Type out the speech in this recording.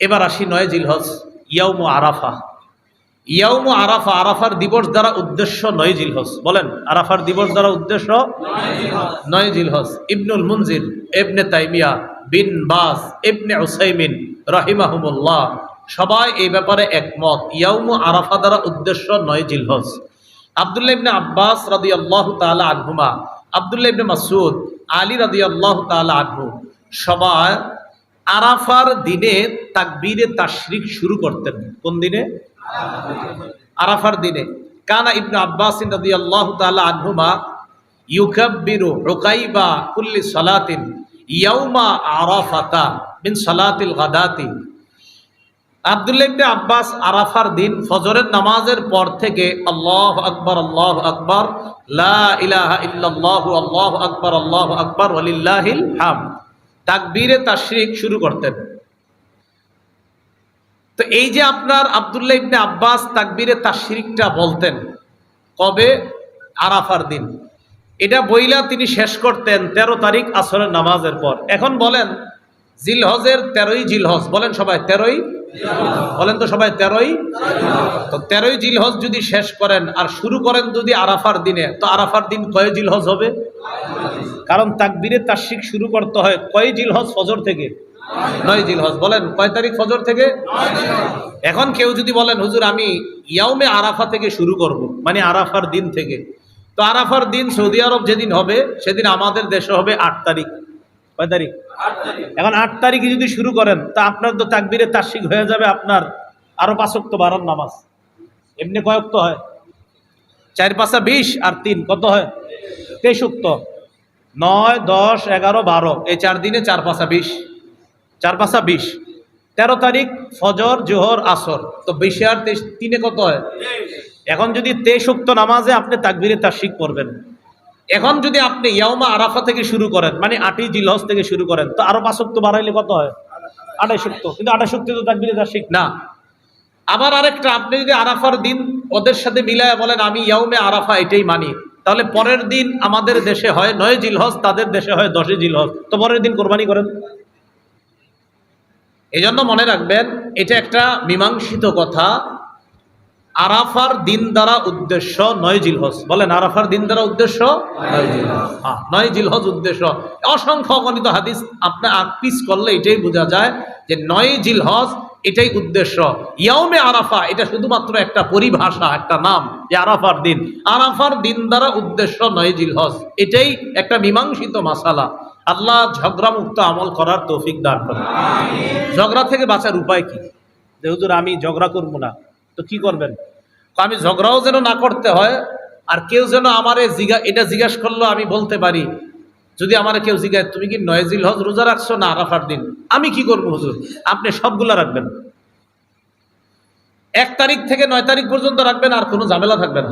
এবার আসি ৯ জিলহজ, ইয়াউমু আরাফা। ইয়াউমু আরাফা, আরাফার দিবস দ্বারা উদ্দেশ্য ৯ জিলহজ। বলেন, আরাফার দিবস দ্বারা উদ্দেশ্য ৯ জিলহজ। ইবনুল মুনজির, ইবনে তাইমিয়া, বিন বাস, ইবনে উসাইমিন রাহিমাহুমুল্লাহ সবাই এই ব্যাপারে একমত, ইয়াউমু আরাফা দ্বারা উদ্দেশ্য ৯ জিলহজ। আব্দুল্লাহ ইবনে আব্বাস রাদিয়াল্লাহু তাআলা আনহুমা, আব্দুল্লাহ ইবনে মাসউদ, আলী রাদিয়াল্লাহু তাআলা আনহু সবাই আরাফার দিনে তাকবীরে তাশরিক শুরু করতেন। কোন দিনে? আরাফার দিনে। কানা ইবনে আব্বাস রাদিয়াল্লাহু তাআলা আনহুমা ইউকাব্বিরু উকাইবা কুল্লি সালাতিন ইয়াউমা আরাফাতা মিন সালাতিল গাদাতি। আব্দুল্লাহ ইবনে আব্বাস আরাফার দিন ফজরের নামাজের পর থেকে আল্লাহু আকবার, আল্লাহু আকবার, লা ইলাহা ইল্লাল্লাহু, আল্লাহু আকবার, আল্লাহু আকবার, ওয়ালিল্লাহিল হামদ তাকবীরে তাশরিক শুরু করতেন। তো এই যে আপনার আব্দুল্লাহ ইবনে আব্বাস তাকবীরে তাশরিকটা বলতেন কবে? আরাফার দিন। এটা বইলা তিনি শেষ করতেন 13 তারিখ আসরের নামাজের পর। এখন বলেন, জিলহজের 13ই জিলহজ, বলেন সবাই 13ই, বলেন তো সবাই 13ই। তো 13ই জিলহজ যদি শেষ করেন আর শুরু করেন যদি আরাফার দিনে, তো আরাফার দিন কয় জিলহজ হবে? কারণ তাকবীরে তাশরিক শুরু করতে হয় কয় জিলহজ? ফজর থেকে 9 জিলহজ। বলেন কয় তারিখ? ফজর থেকে। এখন কেউ যদি বলেন হুজুর আমি ইয়াউমে আরাফা থেকে শুরু করব, মানে আরাফার দিন থেকে, তো আরাফার দিন সৌদি আরব যেদিন হবে সেদিন আমাদের দেশে হবে 8 তারিখ। কয় তারিখ? 8 তারিখ। এখন 8 তারিখে যদি শুরু করেন তা আপনার তো তাকবীরে তাশরিক হয়ে যাবে আপনার আরো 5 ওয়াক্ত বারার নামাজ। এমনি কয় ওয়াক্ত হয়? 4 5 20 আর 3 কত হয়? 23 ওয়াক্ত। 9 10 11 12 এই 4 দিনে 4 5 20, 4 5 20। 13 তারিখ ফজর, জোহর, আসর, তো 20 আর 23 3 কত হয়? 23। এখন যদি 23 ওয়াক্ত নামাজে আপনি তাকবীরে তাশরিক করবেন, এখন যদি আপনি ইয়াউমা আরাফা থেকে শুরু করেন, মানে 8ই জিলহজ থেকে শুরু করেন, তো আরো 5 ওয়াক্ত বাড়াইলে কত হয়? 28 ওয়াক্ত। কিন্তু 28 ওয়াক্ত তো তাকবীরে তাশরিক না। আবার আরেকটা, আপনি যদি আরাফার দিন ওদের সাথে মিলায়া বলেন আমি ইয়াউমে আরাফা এটাই মানি, তাহলে পরের দিন আমাদের দেশে হয় 9 জিলহজ, তাদের দেশে হয় 10 জিলহজ, তো পরের দিন কোরবানি করেন। এই জন্য মনে রাখবেন, এটা একটা মীমাংসিত কথা। আরাফার দিন দ্বারা উদ্দেশ্য 9 জিলহজ। বলেন আরাফার দিন দ্বারা উদ্দেশ্য 9 জিলহজ। 9 জিলহজ উদ্দেশ্য। অসংখ্য অগণিত হাদিস আপনি আকপিস করলে এটাই বোঝা যায় যে 9 জিলহজ এটাই উদ্দেশ্য। ইয়াউমে আরাফা এটা শুধুমাত্র একটা পরিভাষা, একটা নাম, যে আরাফার দিন। আরাফার দিন দ্বারা উদ্দেশ্য 9 জিলহজ, এটাই একটা মীমাংসিত মাসালা। আল্লাহ ঝগড়া মুক্ত আমল করার তৌফিক দান করেন। ঝগড়া থেকে বাঁচার উপায় কি? যে হুজুর আমি ঝগড়া করবো না, তো কি করবেন? আমি ঝগড়াও যেন না করতে হয়, আর কেউ যেন আমারে এটা জিজ্ঞাসা করলো আমি বলতে পারি, যদি আমারে কেউ জিজ্ঞাসা তুমি কি 9 জিলহজ রোজা রাখছো না আরাফার দিন, আমি কি করবো হুজুর? আপনি সবগুলা রাখবেন, 1 তারিখ থেকে 9 তারিখ পর্যন্ত রাখবেন, আর কোনো ঝামেলা থাকবে না।